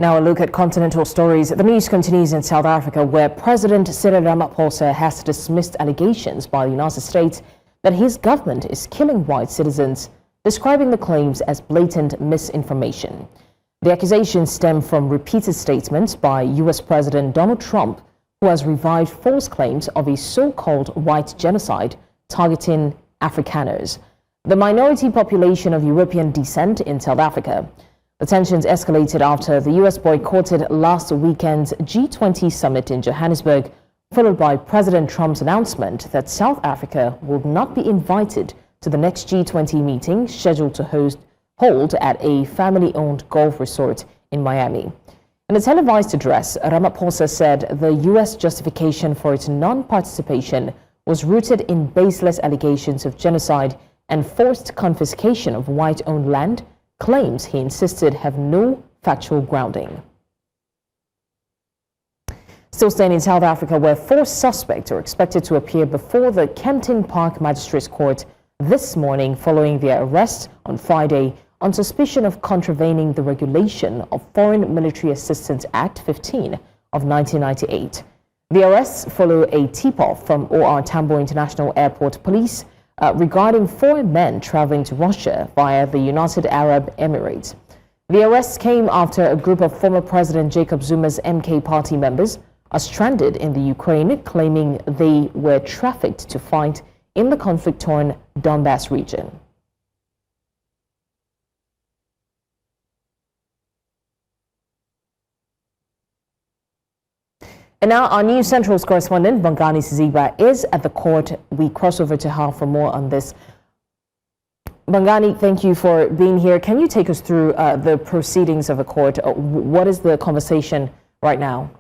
Now a look at continental stories. The news continues in South Africa, where President Cyril Ramaphosa has dismissed allegations by the United States that his government is killing white citizens, describing the claims as blatant misinformation. The accusations stem from repeated statements by U.S. President Donald Trump, who has revived false claims of a so-called white genocide targeting Afrikaners, the minority population of European descent in South Africa. The tensions escalated after the U.S. boycotted last weekend's G20 summit in Johannesburg, followed by President Trump's announcement that South Africa will not be invited to the next G20 meeting scheduled to hold at a family-owned golf resort in Miami. In a televised address, Ramaphosa said the U.S. justification for its non-participation was rooted in baseless allegations of genocide and forced confiscation of white-owned land, claims he insisted have no factual grounding. Still staying in South Africa, where 4 suspects are expected to appear before the Kempton Park Magistrates Court this morning following their arrest on Friday on suspicion of contravening the regulation of Foreign Military Assistance Act 15 of 1998. The arrests follow a tip-off from OR Tambo International Airport police regarding 4 men traveling to Russia via the United Arab Emirates. The arrests came after a group of former President Jacob Zuma's MK party members are stranded in the Ukraine, claiming they were trafficked to fight in the conflict-torn Donbas region. And now our New Central's correspondent, Bongani Siziba, is at the court. We cross over to her for more on this. Bongani, thank you for being here. Can you take us through the proceedings of the court? What is the conversation right now?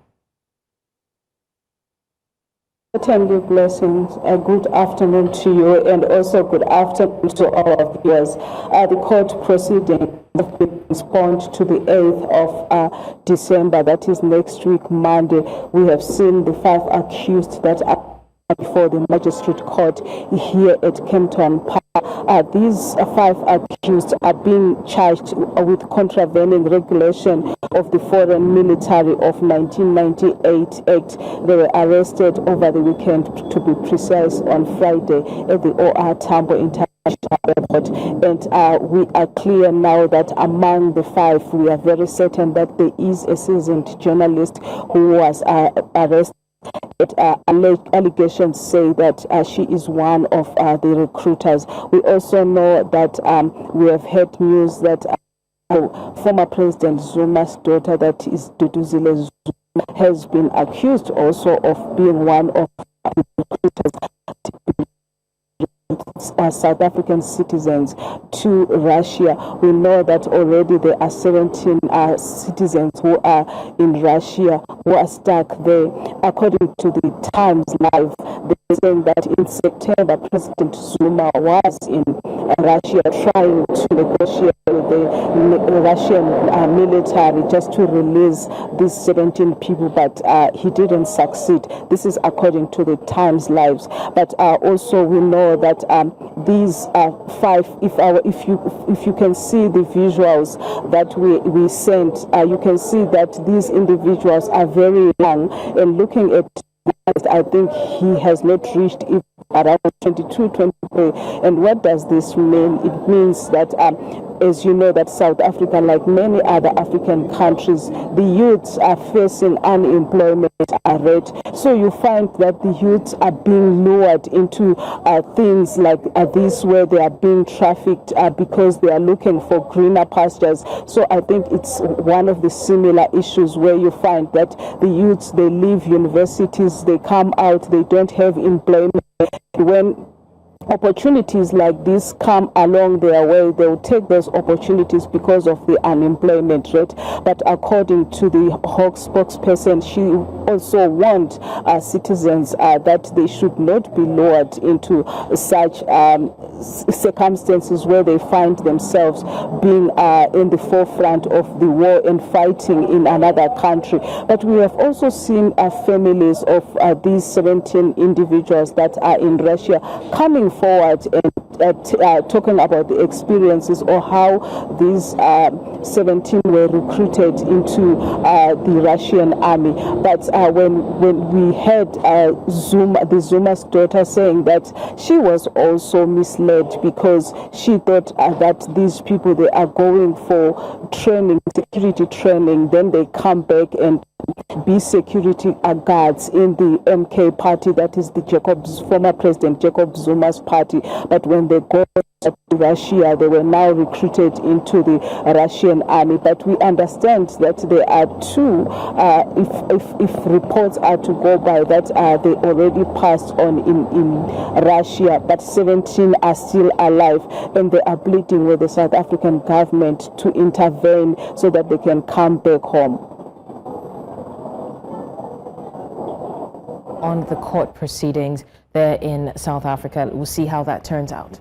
Certainly, blessings. A good afternoon to you, and also good afternoon to all of viewers. The court proceeding have been postponed to the 8th of December, that is next week, Monday. We have seen the 5 accused that are before the magistrate court here at Kempton Park. These 5 accused are being charged with contravening regulation of the Foreign Military of 1998 Act. They were arrested over the weekend, to be precise, on Friday at the OR Tambo International Airport. And we are clear now that among the 5, we are very certain that there is a seasoned journalist who was arrested. Allegations say that she is one of the recruiters. We also know that we have heard news that former President Zuma's daughter, that is Duduzile Zuma, has been accused also of being one of the recruiters South African citizens to Russia. We know that already there are 17 citizens who are in Russia who are stuck there. According to the Times Live, they're saying that in September, President Zuma was in Russia trying to negotiate with the Russian military just to release these 17 people, but he didn't succeed. This is according to the Times Lives. But also we know that these 5, if you can see the visuals that we sent, you can see that these individuals are very young, and looking at I think he has not reached around 22, 23. And what does this mean? It means that, as you know, that South Africa, like many other African countries, the youths are facing unemployment rate. So you find that the youths are being lured into things like this, where they are being trafficked because they are looking for greener pastures. So I think it's one of the similar issues where you find that the youths, they leave universities, they come out, they don't have employment. When opportunities like this come along their way, they will take those opportunities because of the unemployment rate. But according to the Hawk spokesperson, she also warned citizens that they should not be lured into such circumstances where they find themselves being in the forefront of the war and fighting in another country. But we have also seen families of these 17 individuals that are in Russia coming forward and talking about the experiences or how these 17 were recruited into the Russian army. But when we heard Zuma's daughter saying that she was also misled because she thought that these people, they are going for training, security training, then they come back and be security guards in the MK party, that is the former President Jacob Zuma's party. But when they go to Russia, they were now recruited into the Russian army. But we understand that there are two, if reports are to go by, that they already passed on in Russia, but 17 are still alive, and they are pleading with the South African government to intervene so that they can come back home. On the court proceedings there in South Africa, we'll see how that turns out.